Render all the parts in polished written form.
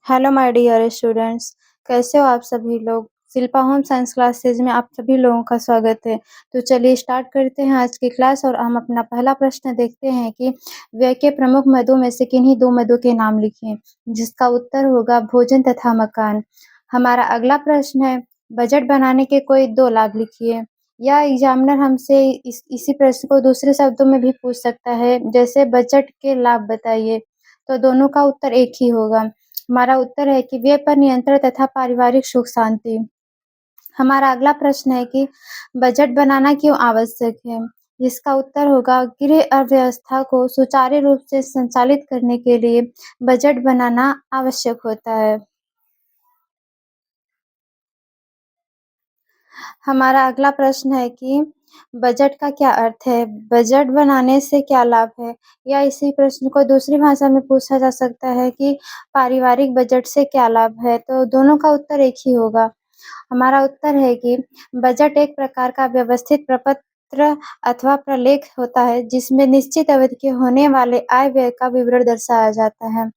Hello my dear students, कैसे हो आप सभी लोग। शिल्पा होम साइंस क्लासेज में आप सभी लोगों का स्वागत है। तो चलिए स्टार्ट करते हैं आज की क्लास और हम अपना पहला प्रश्न देखते हैं कि व्यय के प्रमुख मदों में से किन्हीं दो मदों के नाम लिखें, जिसका उत्तर होगा भोजन तथा मकान। हमारा अगला प्रश्न है बजट बनाने के कोई दो लाभ लिखिए। या एग्जामिनर हमसे इसी प्रश्न को दूसरे शब्दों में भी पूछ सकता है, जैसे बजट के लाभ बताइए, तो दोनों का उत्तर एक ही होगा। हमारा उत्तर है कि व्यय पर नियंत्रण तथा पारिवारिक सुख शांति। हमारा अगला प्रश्न है कि बजट बनाना क्यों आवश्यक है, जिसका उत्तर होगा गृह अर्थव्यवस्था को सुचारू रूप से संचालित करने के लिए बजट बनाना आवश्यक होता है। हमारा अगला प्रश्न है कि बजट का क्या अर्थ है, बजट बनाने से क्या लाभ है। या इसी प्रश्न को दूसरी भाषा में पूछा जा सकता है कि पारिवारिक बजट से क्या लाभ है, तो दोनों का उत्तर एक ही होगा। हमारा उत्तर है कि बजट एक प्रकार का व्यवस्थित प्रपत्र अथवा प्रलेख होता है, जिसमें निश्चित अवधि के होने वाले आय व्यय का विवरण दर्शाया जाता है।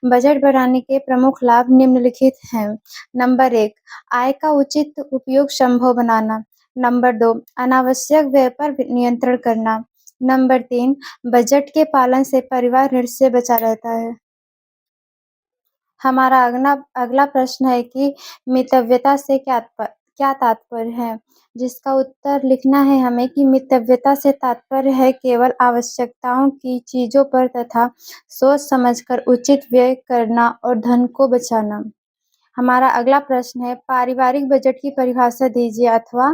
बजट बनाने के प्रमुख लाभ निम्नलिखित हैं। नंबर 1, आय का उचित उपयोग संभव बनाना। नंबर 2, अनावश्यक व्यय पर नियंत्रण करना। नंबर 3, बजट के पालन से परिवार ऋण से बचा रहता है। हमारा अगला अगला प्रश्न है कि मितव्ययता से क्या तात्पर्य है, जिसका उत्तर लिखना है हमें कि मितव्ययता से तात्पर्य है केवल आवश्यकताओं की चीज़ों पर तथा सोच समझकर उचित व्यय करना और धन को बचाना। हमारा अगला प्रश्न है पारिवारिक बजट की परिभाषा दीजिए अथवा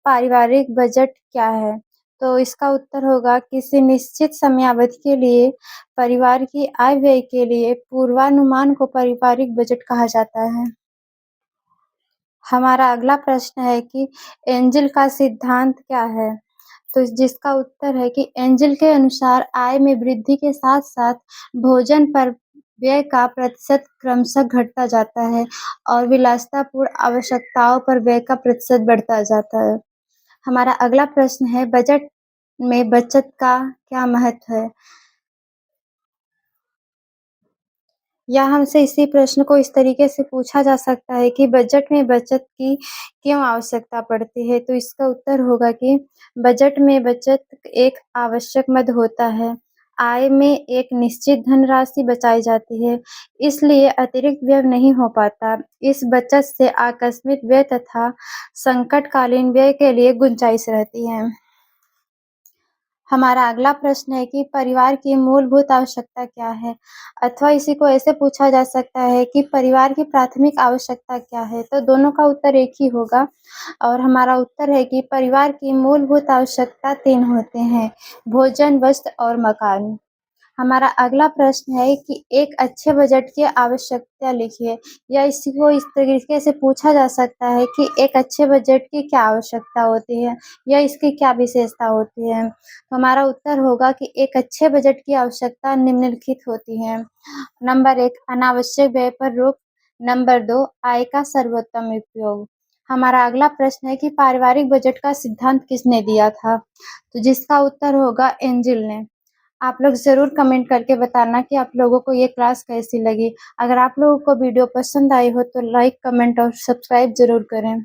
पारिवारिक बजट क्या है? तो इसका उत्तर होगा किसी निश्चित समयावधि के लिए परिवार की आय व्यय के लिए पूर्वानुमान को पारिवारिक बजट कहा जाता है। हमारा अगला प्रश्न है कि एंजेल का सिद्धांत क्या है? तो जिसका उत्तर है कि एंजेल के अनुसार आय में वृद्धि के साथ-साथ भोजन पर व्यय का प्रतिशत क्रमशः घटता जाता है और विलासितापूर्ण आवश्यकताओं पर व्यय का प्रतिशत बढ़ता जाता है। हमारा अगला प्रश्न है बजट में बचत का क्या महत्व है? या हमसे इसी प्रश्न को इस तरीके से पूछा जा सकता है कि बजट में बचत की क्यों आवश्यकता पड़ती है? तो इसका उत्तर होगा कि बजट में बचत एक आवश्यक मद होता है। आय में एक निश्चित धनराशि बचाई जाती है, इसलिए अतिरिक्त व्यय नहीं हो पाता। इस बचत से आकस्मिक व्यय तथा संकटकालीन व्यय के लिए गुंजाइश रहती है। हमारा अगला प्रश्न है कि परिवार की मूलभूत आवश्यकता क्या है? अथवा इसी को ऐसे पूछा जा सकता है कि परिवार की प्राथमिक आवश्यकता क्या है? तो दोनों का उत्तर एक ही होगा और हमारा उत्तर है कि परिवार की मूलभूत आवश्यकता 3 होते हैं, भोजन, वस्त्र और मकान। हमारा अगला प्रश्न है कि एक अच्छे बजट की आवश्यकता लिखिए। या इसी को इस तरीके से पूछा जा सकता है कि एक अच्छे बजट की क्या आवश्यकता होती है या इसकी क्या विशेषता होती है। तो हमारा उत्तर होगा कि एक अच्छे बजट की आवश्यकता निम्नलिखित होती है। नंबर 1, अनावश्यक व्यय पर रोक। नंबर 2, आय का सर्वोत्तम उपयोग। हमारा अगला प्रश्न है कि पारिवारिक बजट का सिद्धांत किसने दिया था? तो जिसका उत्तर होगा एंजिल ने। आप लोग ज़रूर कमेंट करके बताना कि आप लोगों को ये क्लास कैसी लगी। अगर आप लोगों को वीडियो पसंद आई हो तो लाइक, कमेंट और सब्सक्राइब ज़रूर करें।